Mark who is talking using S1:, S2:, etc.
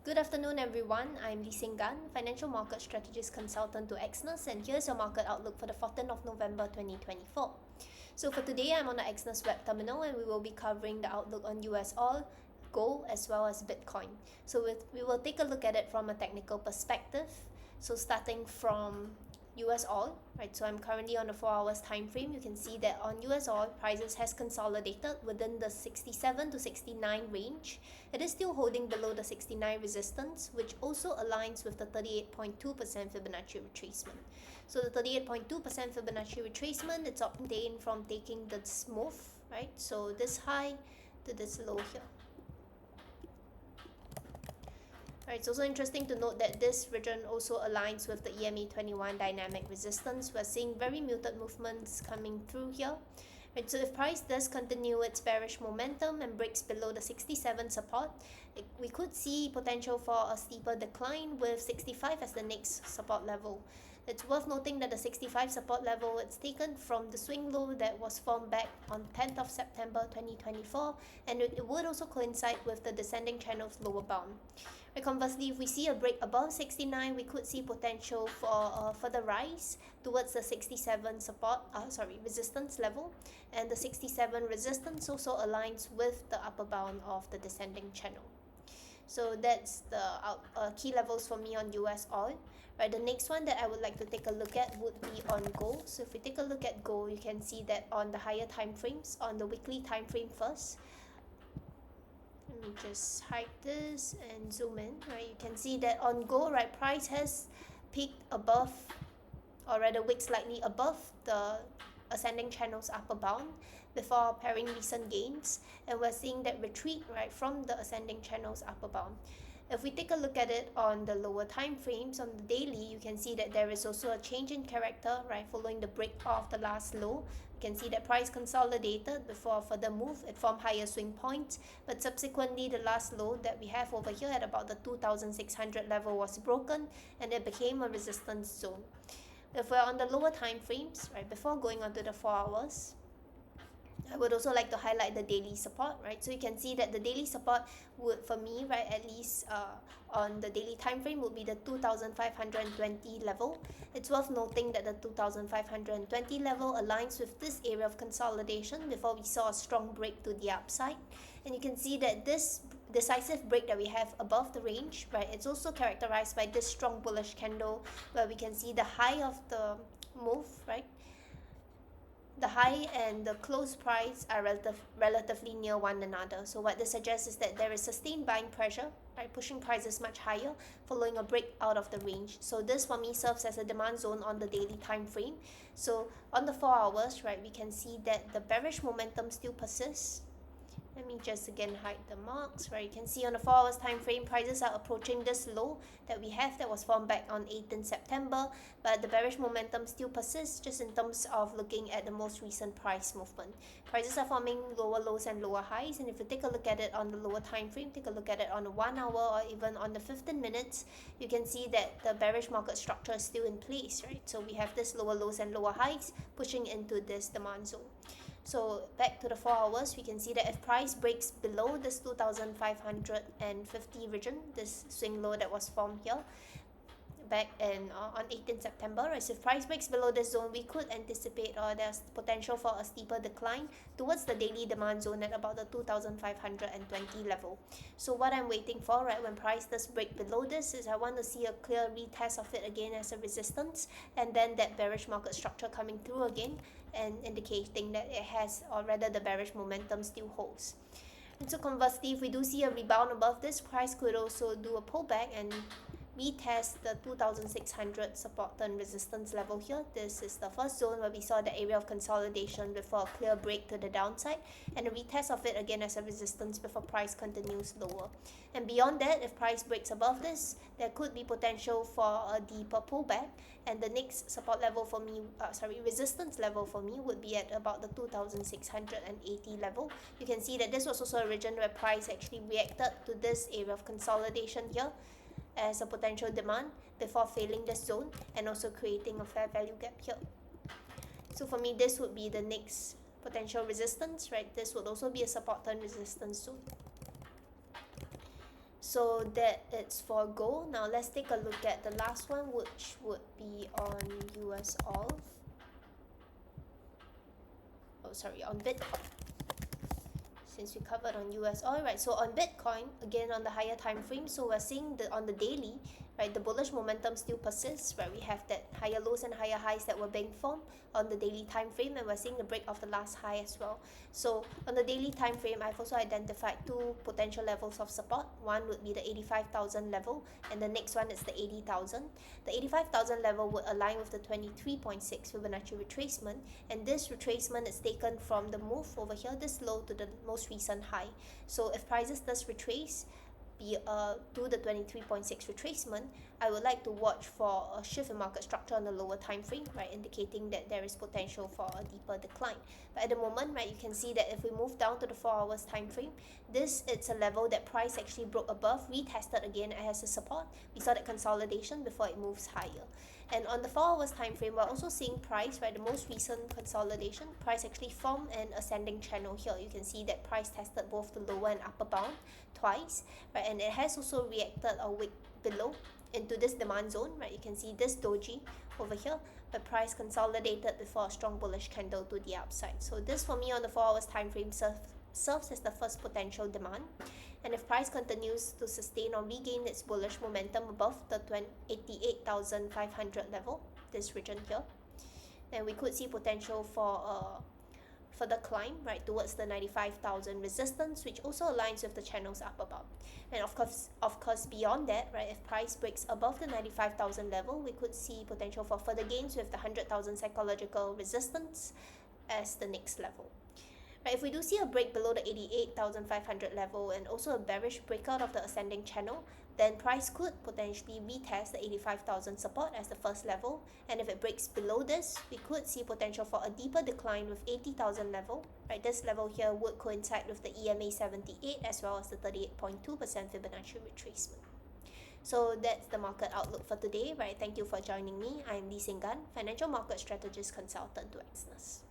S1: Good afternoon, everyone. I'm Li Xing Gan, Financial Market Strategist Consultant to Exness, and here's your market outlook for the 14th of November 2024. So for today, I'm on the Exness web terminal, and we will be covering the outlook on USOIL, gold, as well as Bitcoin. So we will take a look at it from a technical perspective. So starting from US oil, right? So I'm currently on the 4 hours time frame. You can see that on US oil, prices has consolidated within the 67 to 69 range. It is still holding below the 69 resistance, which also aligns with the 38.2% Fibonacci retracement. So the 38.2% Fibonacci retracement, it's obtained from taking this move, right? So this high to this low here. Right, it's also interesting to note that this region also aligns with the EMA 21 dynamic resistance. We're seeing very muted movements coming through here. Right, so if price does continue its bearish momentum and breaks below the 67 support, we could see potential for a steeper decline with 65 as the next support level. It's worth noting that the 65 support level it's taken from the swing low that was formed back on 10th of September 2024, and it would also coincide with the descending channel's lower bound. Conversely, if we see a break above 69, we could see potential for a further rise towards the 67 resistance level, and the 67 resistance also aligns with the upper bound of the descending channel. So that's the key levels for me on US oil. Right, the next one that I would like to take a look at would be on gold. So if we take a look at gold, you can see that on the higher time frames, on the weekly time frame first, let me just hide this and zoom in. Right, you can see that on gold, right, price has peaked above, or rather wick slightly above the ascending channel's upper bound before pairing recent gains, and we're seeing that retreat right from the ascending channel's upper bound. If we take a look at it on the lower time frames, on the daily, you can see that there is also a change in character, right, following the break of the last low. You can see that price consolidated before a further move. It formed higher swing points, but subsequently the last low that we have over here at about the 2,600 level was broken, and it became a resistance zone. If we're on the lower time frames, right, before going on to the 4 hours, I would also like to highlight the daily support, right? So you can see that the daily support would, for me, right, at least on the daily time frame, would be the 2,520 level. It's worth noting that the 2,520 level aligns with this area of consolidation before we saw a strong break to the upside. And you can see that this decisive break that we have above the range, right, it's also characterized by this strong bullish candle where we can see the high of the move, right? The high and the close price are relatively near one another. So what this suggests is that there is sustained buying pressure, right, pushing prices much higher following a break out of the range. So this for me serves as a demand zone on the daily time frame. So on the 4 hours, right, we can see that the bearish momentum still persists. Let me just again hide the marks, right? You can see on the 4 hours time frame, prices are approaching this low that we have that was formed back on 18th September, but the bearish momentum still persists just in terms of looking at the most recent price movement. Prices are forming lower lows and lower highs, and if you take a look at it on the lower time frame, take a look at it on the 1 hour or even on the 15 minutes, you can see that the bearish market structure is still in place, right? So we have this lower lows and lower highs pushing into this demand zone. So back to the 4 hours, we can see that if price breaks below this 2,550 region, this swing low that was formed here back in on 18th September, right? So if price breaks below this zone, we could anticipate there's potential for a steeper decline towards the daily demand zone at about the 2,520 level. So what I'm waiting for, right, when price does break below this is I want to see a clear retest of it again as a resistance, and then that bearish market structure coming through again and indicating that it has, or rather the bearish momentum still holds. And so conversely, if we do see a rebound above this, price could also do a pullback and retest the 2,600 support and resistance level here. This is the first zone where we saw the area of consolidation before a clear break to the downside, and a retest of it again as a resistance before price continues lower. And beyond that, if price breaks above this, there could be potential for a deeper pullback, and the next support level for me, resistance level for me would be at about the 2,680 level. You can see that this was also a region where price actually reacted to this area of consolidation here as a potential demand before failing this zone and also creating a fair value gap here. So for me, this would be the next potential resistance, right? This would also be a support and resistance zone. So that it's for gold. Now let's take a look at the last one, which would be on USOIL. Oh, sorry, on Bitcoin. Since we covered on USOIL, right? So on Bitcoin, again on the higher time frame, so we're seeing on the daily, right, the bullish momentum still persists, right? We have that higher lows and higher highs that were being formed on the daily time frame, and we're seeing the break of the last high as well. So on the daily time frame, I've also identified two potential levels of support. One would be the 85,000 level, and the next one is the 80,000. The 85,000 level would align with the 23.6 Fibonacci retracement, and this retracement is taken from the move over here, this low to the most recent high. So if prices does retrace to the 23.6 retracement, I would like to watch for a shift in market structure on the lower time frame, right, indicating that there is potential for a deeper decline. But at the moment, right, you can see that if we move down to the 4 hours time frame, it's a level that price actually broke above, retested again as a support. We saw that consolidation before it moves higher. And on the 4 hours time frame, we're also seeing price, right, the most recent consolidation, price actually formed an ascending channel here. You can see that price tested both the lower and upper bound twice, right, and it has also reacted a wick below into this demand zone, right. You can see this doji over here, but price consolidated before a strong bullish candle to the upside. So this for me on the 4 hours time frame serves as the first potential demand. And if price continues to sustain or regain its bullish momentum above the 88,500 level, this region here, then we could see potential for further climb, right, towards the 95,000 resistance, which also aligns with the channels up above. And of course beyond that, right, if price breaks above the 95,000 level, we could see potential for further gains with the 100,000 psychological resistance as the next level. Right, if we do see a break below the 88,500 level and also a bearish breakout of the ascending channel, then price could potentially retest the 85,000 support as the first level. And if it breaks below this, we could see potential for a deeper decline with 80,000 level. Right, this level here would coincide with the EMA 78 as well as the 38.2% Fibonacci retracement. So that's the market outlook for today, right? Thank you for joining me. I'm Li Xing Gan, Financial Market Strategist Consultant to Exness.